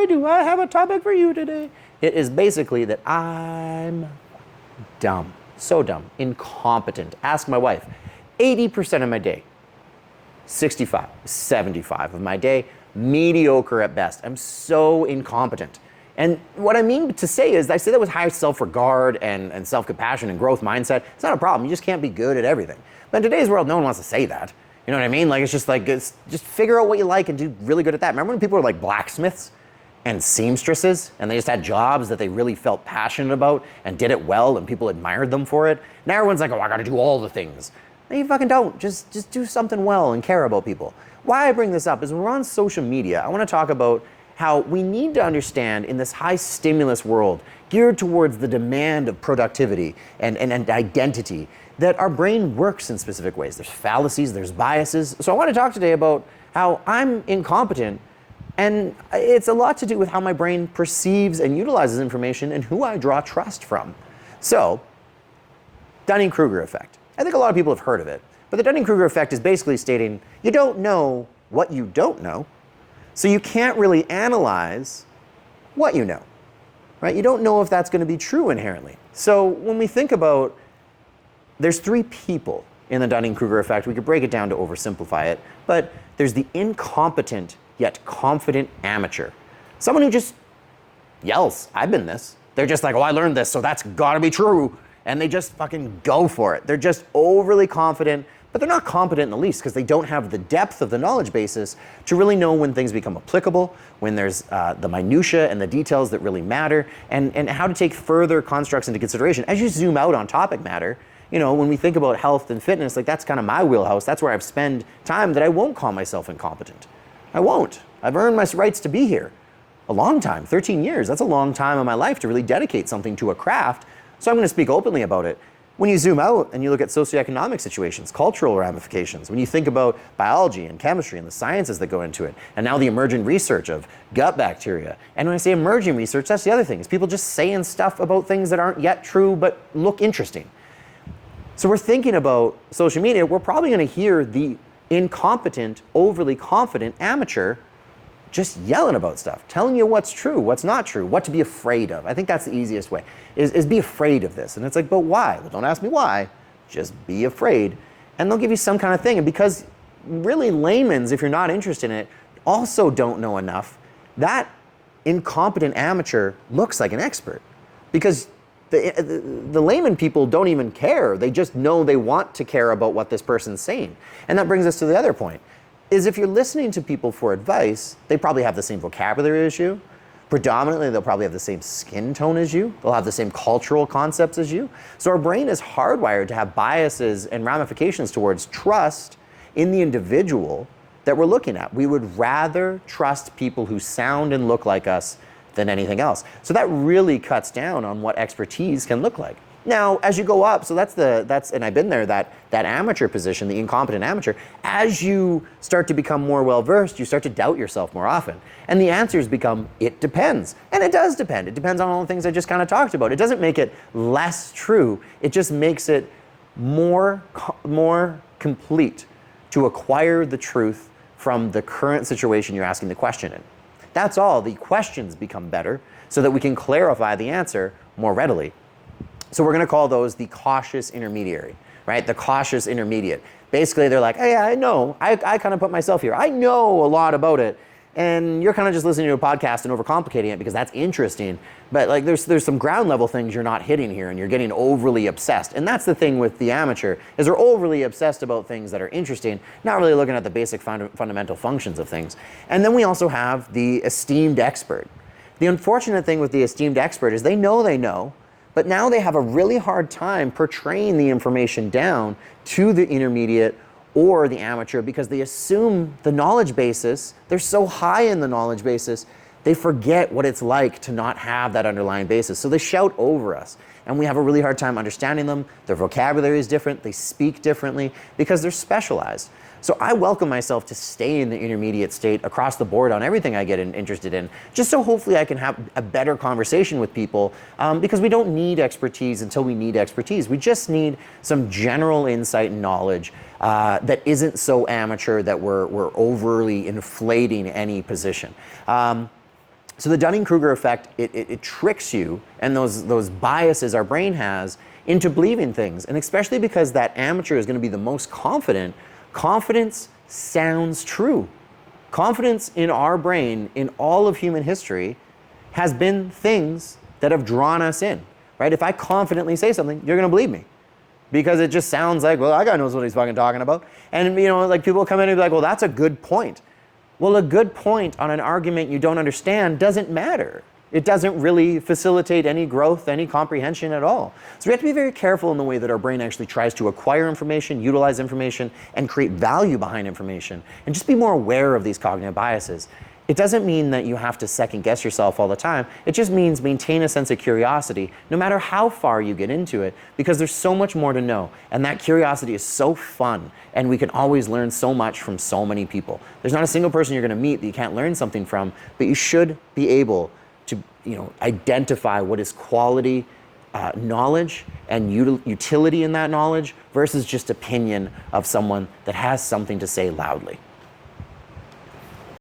boy, do I have a topic for you today. It is basically that I'm dumb, so dumb, incompetent. Ask my wife. 80% of my day, 65, 75 of my day, mediocre at best. I'm so incompetent. And what I mean to say is, I say that with high self-regard and self-compassion and growth mindset. It's not a problem. You just can't be good at everything. But in today's world, no one wants to say that. You know what I mean? Like, it's just just figure out what you like and do really good at that. Remember when people were like blacksmiths and seamstresses and they just had jobs that they really felt passionate about and did it well and people admired them for it? Now everyone's like, oh, I got to do all the things. No, you fucking don't. Just do something well and care about people. Why I bring this up is when we're on social media, I want to talk about how we need to understand in this high stimulus world geared towards the demand of productivity and identity, that our brain works in specific ways. There's fallacies, there's biases. So I want to talk today about how I'm incompetent, and it's a lot to do with how my brain perceives and utilizes information and who I draw trust from. So, Dunning-Kruger effect. I think a lot of people have heard of it, but the Dunning-Kruger effect is basically stating you don't know what you don't know, so you can't really analyze what you know, right? You don't know if that's going to be true inherently. So when we think about, there's three people in the Dunning-Kruger effect. We could break it down to oversimplify it, but there's the incompetent yet confident amateur. Someone who just yells, I've been this. They're just like, oh, I learned this, so that's gotta be true. And they just fucking go for it. They're just overly confident, but they're not competent in the least because they don't have the depth of the knowledge basis to really know when things become applicable, when there's the minutia and the details that really matter, and how to take further constructs into consideration. As you zoom out on topic matter, you know, when we think about health and fitness, like that's kind of my wheelhouse. That's where I've spent time that I won't call myself incompetent. I won't. I've earned my rights to be here. A long time, 13 years. That's a long time in my life to really dedicate something to a craft. So I'm going to speak openly about it. When you zoom out and you look at socioeconomic situations, cultural ramifications, when you think about biology and chemistry and the sciences that go into it, and now the emerging research of gut bacteria. And when I say emerging research, that's the other thing. Is people just saying stuff about things that aren't yet true but look interesting. So we're thinking about social media, we're probably going to hear the incompetent, overly confident amateur just yelling about stuff, telling you what's true, what's not true, what to be afraid of. I think that's the easiest way, is be afraid of this. And it's like, but why? Well, don't ask me why, just be afraid. And they'll give you some kind of thing. And because really layman's, if you're not interested in it, also don't know enough, that incompetent amateur looks like an expert. Because the layman people don't even care. They just know they want to care about what this person's saying. And that brings us to the other point, is if you're listening to people for advice, they probably have the same vocabulary as you. Predominantly, they'll probably have the same skin tone as you. They'll have the same cultural concepts as you. So our brain is hardwired to have biases and ramifications towards trust in the individual that we're looking at. We would rather trust people who sound and look like us than anything else. So that really cuts down on what expertise can look like. Now, as you go up, so that's and I've been there, that amateur position, the incompetent amateur, as you start to become more well-versed, you start to doubt yourself more often. And the answers become, it depends. And it does depend. It depends on all the things I just kind of talked about. It doesn't make it less true. It just makes it more complete to acquire the truth from the current situation you're asking the question in. That's all. The questions become better so that we can clarify the answer more readily. So we're going to call those the cautious intermediary, right? The cautious intermediate. Basically, they're like, hey, I know. I kind of put myself here. I know a lot about it. And you're kind of just listening to a podcast and overcomplicating it because that's interesting. But like there's some ground level things you're not hitting here and you're getting overly obsessed. And that's the thing with the amateur, is they're overly obsessed about things that are interesting, not really looking at the basic fundamental functions of things. And then we also have the esteemed expert. The unfortunate thing with the esteemed expert is they know, but now they have a really hard time portraying the information down to the intermediate or the amateur because they assume the knowledge basis, they're so high in the knowledge basis, they forget what it's like to not have that underlying basis. So they shout over us and we have a really hard time understanding them. Their vocabulary is different, they speak differently because they're specialized. So I welcome myself to stay in the intermediate state across the board on everything I get interested in, just so hopefully I can have a better conversation with people because we don't need expertise until we need expertise. We just need some general insight and knowledge that isn't so amateur that we're overly inflating any position. So the Dunning-Kruger effect, it tricks you, and those biases our brain has, into believing things. And especially because that amateur is going to be the most confident, confidence sounds true. Confidence in our brain, in all of human history, has been things that have drawn us in, right? If I confidently say something, you're going to believe me. Because it just sounds like, well, that guy knows what he's fucking talking about. And, you know, like people come in and be like, well, that's a good point. Well, a good point on an argument you don't understand doesn't matter. It doesn't really facilitate any growth, any comprehension at all. So we have to be very careful in the way that our brain actually tries to acquire information, utilize information, and create value behind information. And just be more aware of these cognitive biases. It doesn't mean that you have to second guess yourself all the time. It just means maintain a sense of curiosity, no matter how far you get into it, because there's so much more to know. And that curiosity is so fun, and we can always learn so much from so many people. There's not a single person you're going to meet that you can't learn something from, but you should be able to, you know, identify what is quality knowledge and utility in that knowledge versus just opinion of someone that has something to say loudly.